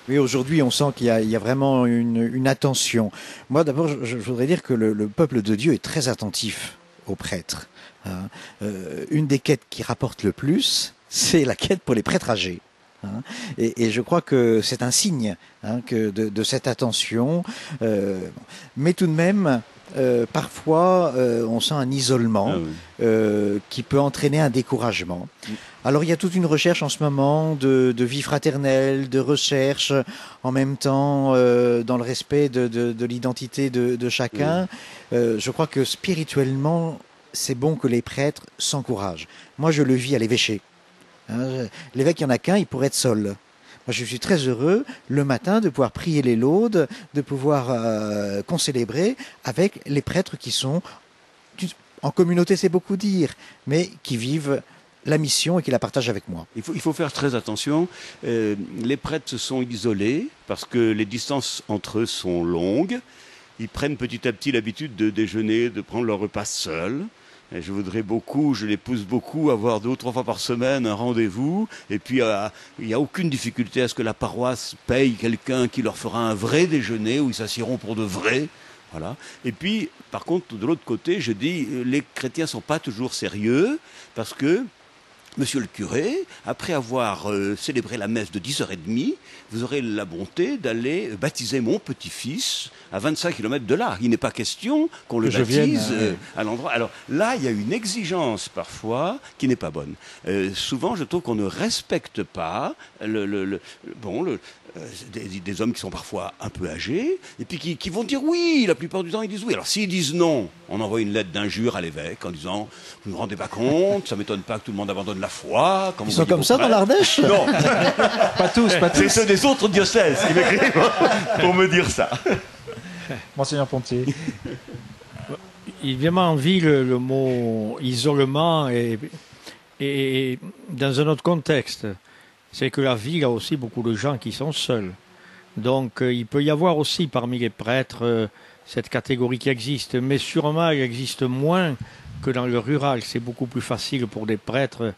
Oui, aujourd'hui, on sent qu'il y a vraiment une attention. Moi, d'abord, je voudrais dire que le peuple de Dieu est très attentif aux prêtres. Hein. Une des quêtes qui rapporte le plus, c'est la quête pour les prêtres âgés. Hein. Et je crois que c'est un signe que de cette attention. Mais tout de même, parfois, on sent un isolement qui peut entraîner un découragement. Alors il y a toute une recherche en ce moment de vie fraternelle, de recherche en même temps dans le respect de l'identité de chacun. Je crois que spirituellement, c'est bon que les prêtres s'encouragent. Moi, je le vis à l'évêché. L'évêque, il n'y en a qu'un, il pourrait être seul. Moi, je suis très heureux le matin de pouvoir prier les laudes, de pouvoir concélébrer avec les prêtres qui sont en communauté, c'est beaucoup dire, mais qui vivent la mission et qui la partagent avec moi.
Il faut faire très attention. Les prêtres se sont isolés parce que les distances entre eux sont longues. Ils prennent petit à petit l'habitude de déjeuner, de prendre leur repas seuls. Et je les pousse beaucoup à avoir 2 ou 3 fois par semaine un rendez-vous. Et puis, il n'y a aucune difficulté à ce que la paroisse paye quelqu'un qui leur fera un vrai déjeuner où ils s'assieront pour de vrai. Voilà. Et puis, par contre, de l'autre côté, je dis, les chrétiens ne sont pas toujours sérieux parce que Monsieur le curé, après avoir célébré la messe de 10h30, vous aurez la bonté d'aller baptiser mon petit-fils à 25 km de là. Il n'est pas question qu'on le baptise à l'endroit. Alors là, il y a une exigence parfois qui n'est pas bonne. Souvent, je trouve qu'on ne respecte pas des hommes qui sont parfois un peu âgés, et puis qui vont dire oui, la plupart du temps ils disent oui. Alors s'ils disent non, on envoie une lettre d'injure à l'évêque en disant vous ne vous rendez pas compte, ça m'étonne pas que tout le monde abandonne la foi.
Ils sont comme ça dans l'Ardèche?
Non,
Pas tous.
c'est ceux des autres diocèses qui m'écrivent pour me dire ça.
Monseigneur Pontier.
Il vient m'envie le mot isolement et dans un autre contexte. C'est que la ville a aussi beaucoup de gens qui sont seuls. Donc il peut y avoir aussi parmi les prêtres cette catégorie qui existe, mais sûrement elle existe moins que dans le rural. C'est beaucoup plus facile pour des prêtres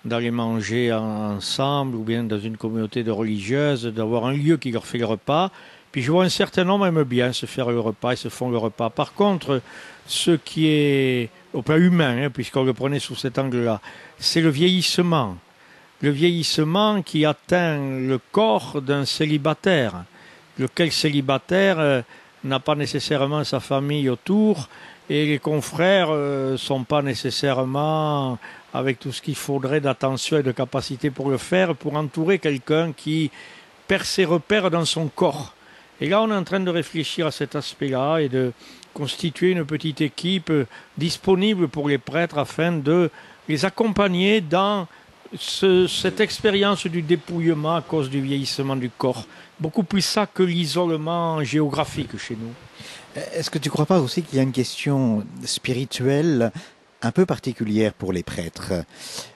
d'aller manger ensemble ou bien dans une communauté de religieuses, d'avoir un lieu qui leur fait le repas. Puis je vois un certain nombre aiment bien se faire le repas et se font le repas. Par contre, ce qui est au plan humain, puisqu'on le prenait sous cet angle-là, c'est le vieillissement. Le vieillissement qui atteint le corps d'un célibataire, lequel célibataire n'a pas nécessairement sa famille autour et les confrères sont pas nécessairement avec tout ce qu'il faudrait d'attention et de capacité pour le faire, pour entourer quelqu'un qui perd ses repères dans son corps. Et là, on est en train de réfléchir à cet aspect-là et de constituer une petite équipe disponible pour les prêtres afin de les accompagner dans cette expérience du dépouillement à cause du vieillissement du corps. Beaucoup plus ça que l'isolement géographique chez nous.
Est-ce que tu ne crois pas aussi qu'il y a une question spirituelle un peu particulière pour les prêtres?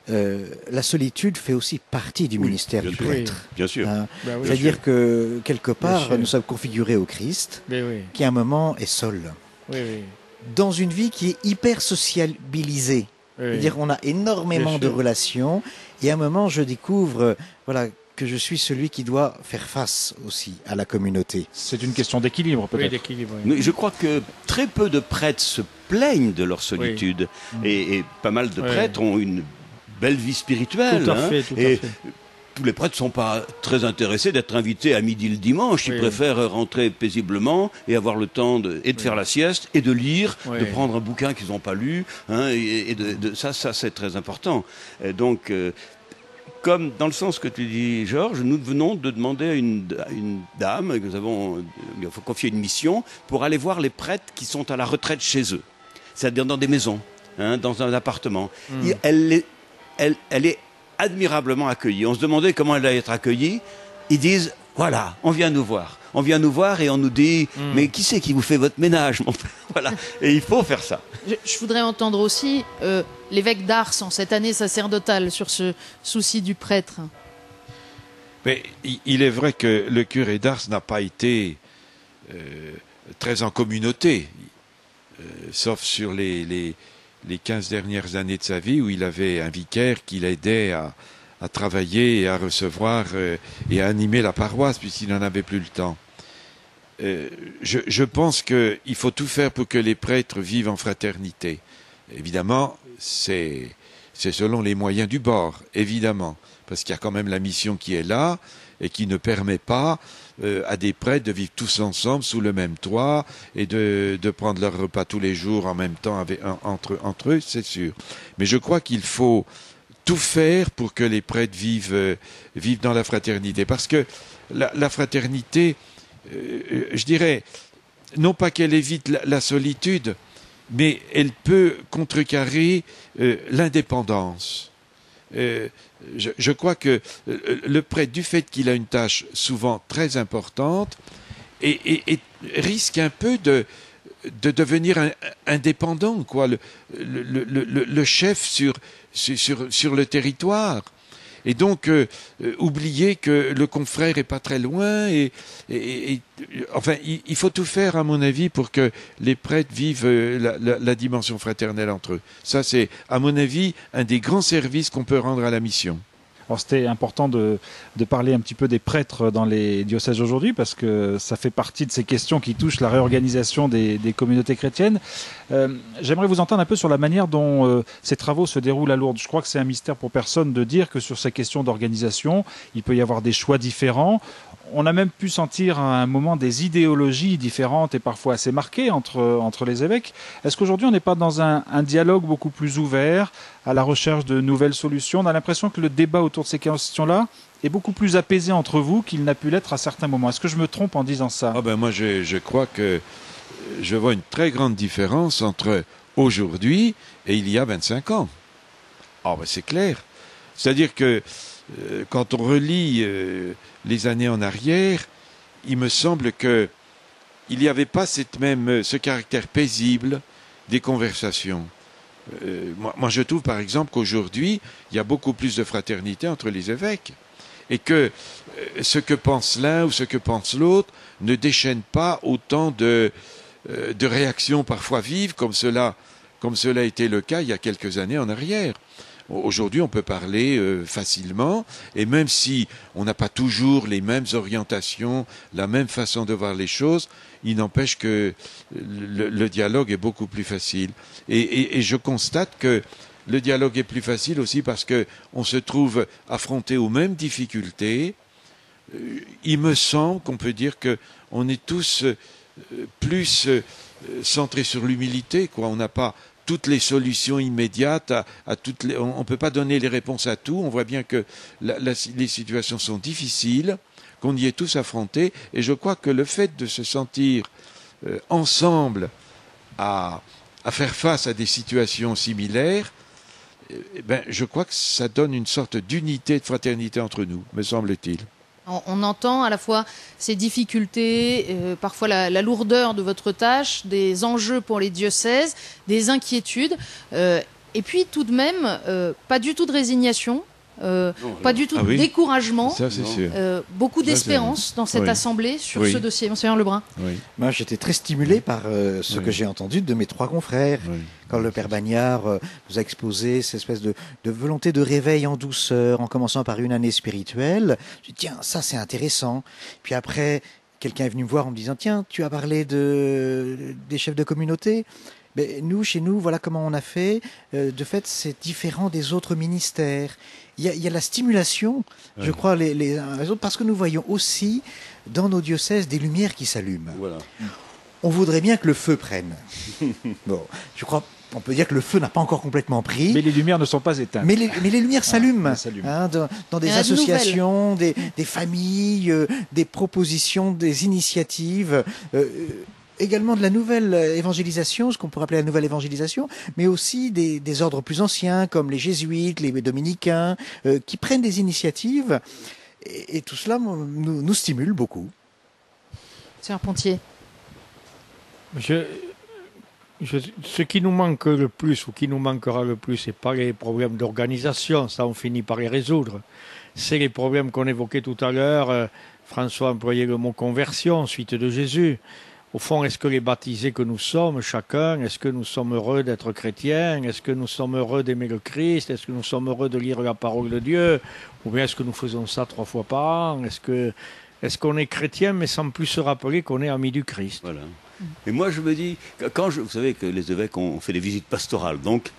La solitude fait aussi partie du ministère du prêtre.
Oui, bien sûr.
C'est-à-dire que quelque part, nous sommes configurés au Christ, qui à un moment est seul. Dans une vie qui est hyper sociabilisée. C'est-à-dire qu'on a énormément de relations et à un moment je découvre que je suis celui qui doit faire face aussi à la communauté.
C'est une question d'équilibre peut-être.
Oui, d'équilibre.
Mais je crois que très peu de prêtres se plaignent de leur solitude et pas mal de prêtres ont une belle vie spirituelle.
Tout à fait.
Tous les prêtres ne sont pas très intéressés d'être invités à midi le dimanche. Ils préfèrent rentrer paisiblement et avoir le temps de faire la sieste et de lire, de prendre un bouquin qu'ils n'ont pas lu. Ça c'est très important. Donc, comme dans le sens que tu dis, Georges, nous venons de demander à une dame, que nous avons confié une mission, pour aller voir les prêtres qui sont à la retraite chez eux, c'est-à-dire dans des maisons, hein, dans un appartement. Elle est admirablement accueillie. On se demandait comment elle allait être accueillie. Ils disent, voilà, on vient nous voir. On vient nous voir et on nous dit, mais qui c'est qui vous fait votre ménage, mon frère? Voilà. Et il faut faire ça.
Je voudrais entendre aussi l'évêque d'Ars en cette année sacerdotale sur ce souci du prêtre.
Mais il est vrai que le curé d'Ars n'a pas été très en communauté, sauf sur les 15 dernières années de sa vie où il avait un vicaire qui l'aidait à travailler et à recevoir et à animer la paroisse puisqu'il n'en avait plus le temps. Je pense qu'il faut tout faire pour que les prêtres vivent en fraternité. Évidemment, c'est selon les moyens du bord, évidemment, parce qu'il y a quand même la mission qui est là et qui ne permet pas à des prêtres de vivre tous ensemble sous le même toit et de prendre leur repas tous les jours en même temps entre eux, c'est sûr. Mais je crois qu'il faut tout faire pour que les prêtres vivent dans la fraternité. Parce que la fraternité, je dirais, non pas qu'elle évite la solitude, mais elle peut contrecarrer l'indépendance. Je crois que le prêtre, du fait qu'il a une tâche souvent très importante, et risque un peu de devenir indépendant, quoi, le chef sur le territoire. Et donc, oublier que le confrère est pas très loin. Enfin, il faut tout faire, à mon avis, pour que les prêtres vivent la dimension fraternelle entre eux. Ça, c'est, à mon avis, un des grands services qu'on peut rendre à la mission.
Alors c'était important de parler un petit peu des prêtres dans les diocèses aujourd'hui parce que ça fait partie de ces questions qui touchent la réorganisation des communautés chrétiennes. J'aimerais vous entendre un peu sur la manière dont ces travaux se déroulent à Lourdes. Je crois que c'est un mystère pour personne de dire que sur ces questions d'organisation, il peut y avoir des choix différents. On a même pu sentir à un moment des idéologies différentes et parfois assez marquées entre les évêques. Est-ce qu'aujourd'hui on n'est pas dans un dialogue beaucoup plus ouvert à la recherche de nouvelles solutions? On a l'impression que le débat autour de ces questions-là est beaucoup plus apaisé entre vous qu'il n'a pu l'être à certains moments. Est-ce que je me trompe en disant ça?
Moi je crois que je vois une très grande différence entre aujourd'hui et il y a 25 ans. C'est clair. C'est-à-dire que quand on relit les années en arrière, il me semble que il n'y avait pas ce caractère paisible des conversations. Moi, je trouve par exemple qu'aujourd'hui, il y a beaucoup plus de fraternité entre les évêques et que ce que pense l'un ou ce que pense l'autre ne déchaîne pas autant de réactions parfois vives comme cela était le cas il y a quelques années en arrière. Aujourd'hui, on peut parler facilement, et même si on n'a pas toujours les mêmes orientations, la même façon de voir les choses, il n'empêche que le dialogue est beaucoup plus facile. Et je constate que le dialogue est plus facile aussi parce que on se trouve affronté aux mêmes difficultés. Il me semble qu'on peut dire que on est tous plus centrés sur l'humilité, quoi. On n'a pas toutes les solutions immédiates, on ne peut pas donner les réponses à tout. On voit bien que les situations sont difficiles, qu'on y est tous affrontés. Et je crois que le fait de se sentir ensemble à faire face à des situations similaires, je crois que ça donne une sorte d'unité, de fraternité entre nous, me semble-t-il.
On entend à la fois ces difficultés, parfois la lourdeur de votre tâche, des enjeux pour les diocèses, des inquiétudes, et puis tout de même, pas du tout de résignation, pas du tout de découragement,
ça, c'est sûr.
Beaucoup d'espérance dans cette assemblée sur ce dossier. Monseigneur Lebrun.
Oui. Moi, j'étais très stimulé par ce que j'ai entendu de mes trois confrères. Quand le père Bagnard nous a exposé cette espèce de volonté de réveil en douceur, en commençant par une année spirituelle, je dis tiens, ça c'est intéressant. Puis après, quelqu'un est venu me voir en me disant tiens, tu as parlé des chefs de communauté. Mais nous, chez nous, voilà comment on a fait. De fait, c'est différent des autres ministères. Il y a la stimulation, je crois, les uns les autres, parce que nous voyons aussi dans nos diocèses des lumières qui s'allument.
Voilà.
on voudrait bien que le feu prenne. Bon, je crois, on peut dire que le feu n'a pas encore complètement pris.
Mais les lumières ne sont pas éteintes.
Mais les lumières s'allument,
Hein,
dans des
Il y en a de
associations, des familles, des propositions, des initiatives, également de la nouvelle évangélisation, ce qu'on pourrait appeler la nouvelle évangélisation, mais aussi des ordres plus anciens comme les jésuites, les dominicains, qui prennent des initiatives. Et tout cela nous stimule beaucoup.
Monsieur Pontier.
Ce qui nous manque le plus, ou qui nous manquera le plus, c'est pas les problèmes d'organisation, ça on finit par les résoudre. C'est les problèmes qu'on évoquait tout à l'heure. François employait le mot conversion, suite de Jésus. Au fond, est-ce que les baptisés que nous sommes, chacun, est-ce que nous sommes heureux d'être chrétiens? Est-ce que nous sommes heureux d'aimer le Christ? Est-ce que nous sommes heureux de lire la parole de Dieu? Ou bien est-ce que nous faisons ça 3 fois par an? Est-ce qu'on est chrétien, mais sans plus se rappeler qu'on est ami du Christ?
Voilà. Et moi, je me dis, vous savez que les évêques ont fait des visites pastorales, donc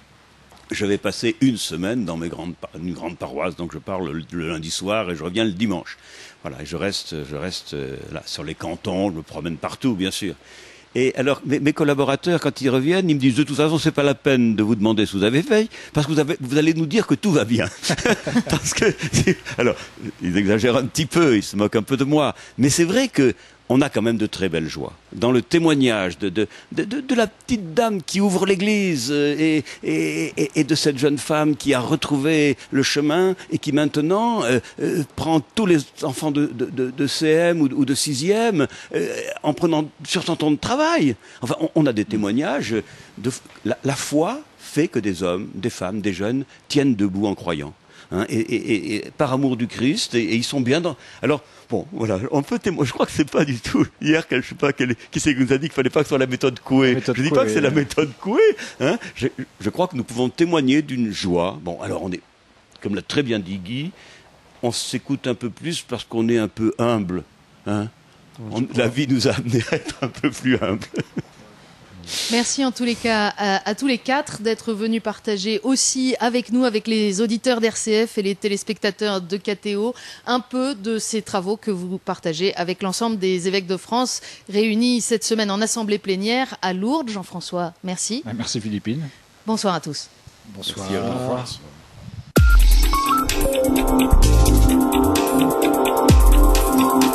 je vais passer une semaine dans une grande paroisse, donc je pars le lundi soir et je reviens le dimanche. Voilà, et je reste là sur les cantons, je me promène partout, bien sûr. Et alors, mes collaborateurs, quand ils reviennent, ils me disent, de toute façon, c'est pas la peine de vous demander ce que vous avez fait, parce que vous allez nous dire que tout va bien. Parce que, alors, ils exagèrent un petit peu, ils se moquent un peu de moi, mais c'est vrai que on a quand même de très belles joies. Dans le témoignage de la petite dame qui ouvre l'église et de cette jeune femme qui a retrouvé le chemin et qui maintenant prend tous les enfants de CM ou de 6e en prenant sur son temps de travail. Enfin, on a des témoignages de la foi fait que des hommes, des femmes, des jeunes tiennent debout en croyant. Hein, et par amour du Christ, et ils sont bien dans... Alors, bon, voilà, on peut témoigner. Je crois que c'est pas du tout... Hier, je sais pas qui c'est qui nous a dit qu'il fallait pas que ce soit la méthode Coué. Je dis pas que c'est la méthode Coué. Hein. Je crois que nous pouvons témoigner d'une joie. Bon, alors on est, comme l'a très bien dit Guy, on s'écoute un peu plus parce qu'on est un peu humble. Hein. La vie nous a amené à être un peu plus humble.
Merci en tous les cas à tous les 4 d'être venus partager aussi avec nous, avec les auditeurs d'RCF et les téléspectateurs de KTO, un peu de ces travaux que vous partagez avec l'ensemble des évêques de France réunis cette semaine en assemblée plénière à Lourdes. Jean-François, merci.
Merci Philippine.
Bonsoir à tous.
Bonsoir.
Merci, au revoir.